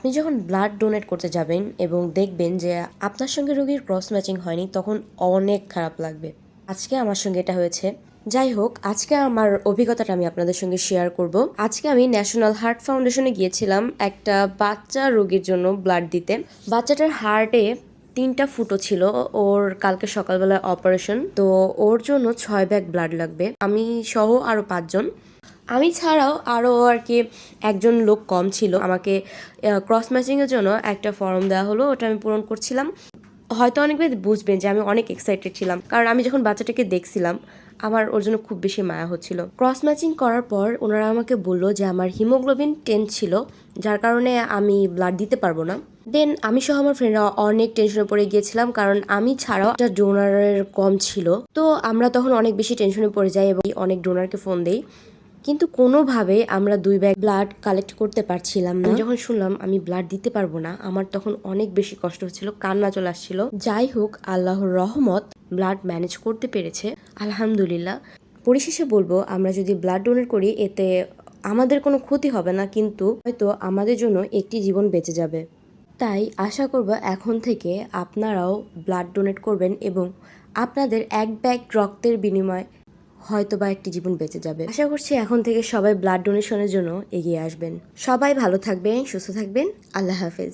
আপনি যখন blood donate করতে যাবেন এবং দেখবেন যে আপনার সঙ্গে রোগীর ক্রস ম্যাচিং হয়নি, তখন অনেক খারাপ লাগবে। আজকে আমার সঙ্গে এটা হয়েছে। যাই হোক, আজকে আমার অভিজ্ঞতাটা আমি আপনাদের সঙ্গে শেয়ার করব। আজকে আমি ন্যাশনাল হার্ট ফাউন্ডেশনে গিয়েছিলাম একটা বাচ্চা রোগীর জন্য ব্লাড দিতে। বাচ্চাটার হার্টে 3টা ফুটো ছিল। ওর কালকে সকালবেলা অপারেশন, তো ওর জন্য 6 ব্যাগ ব্লাড লাগবে, আমি সহ আরো 5 জন। আমি ছাড়াও আরও আর কি একজন লোক কম ছিল। আমাকে ক্রস ম্যাচিংয়ের জন্য একটা ফর্ম দেওয়া হলো, ওটা আমি পূরণ করছিলাম। হয়তো অনেকবার বুঝবেন যে আমি অনেক এক্সাইটেড ছিলাম, কারণ আমি যখন বাচ্চাটাকে দেখছিলাম আমার ওর জন্য খুব বেশি মায়া হচ্ছিল। ক্রস ম্যাচিং করার পর ওনারা আমাকে বললো যে আমার হিমোগ্লোবিন 10 ছিল, যার কারণে আমি ব্লাড দিতে পারবো না। দেন আমি সহ আমার ফ্রেন্ডরা অনেক টেনশনে পড়ে গিয়েছিলাম, কারণ আমি ছাড়াও একটা ডোনারের কম ছিল। তো আমরা তখন অনেক বেশি টেনশনে পড়ে যাই এবং অনেক ডোনারকে ফোন দেই, কিন্তু কোনোভাবে আমরা 2 ব্যাগ ব্লাড কালেক্ট করতে পারছিলাম না। যখন শুনলাম আমি ব্লাড দিতে পারবো না, আমার তখন অনেক বেশি কষ্ট হচ্ছিল, কান্না চলে আসছিল। যাই হোক, আল্লাহর রহমত, ব্লাড ম্যানেজ করতে পেরেছে, আলহামদুলিল্লাহ। পরিশেষে বলবো, আমরা যদি ব্লাড ডোনেট করি এতে আমাদের কোনো ক্ষতি হবে না, কিন্তু হয়তো আমাদের জন্য একটি জীবন বেঁচে যাবে। তাই আশা করব এখন থেকে আপনারাও ব্লাড ডোনেট করবেন এবং আপনাদের 1 ব্যাগ রক্তের বিনিময়ে হয়তো বা একটি জীবন বেঁচে যাবে। আশা করছি এখন থেকে সবাই ব্লাড ডোনেশনের জন্য এগিয়ে আসবেন। সবাই ভালো থাকবেন, সুস্থ থাকবেন। আল্লাহ হাফেজ।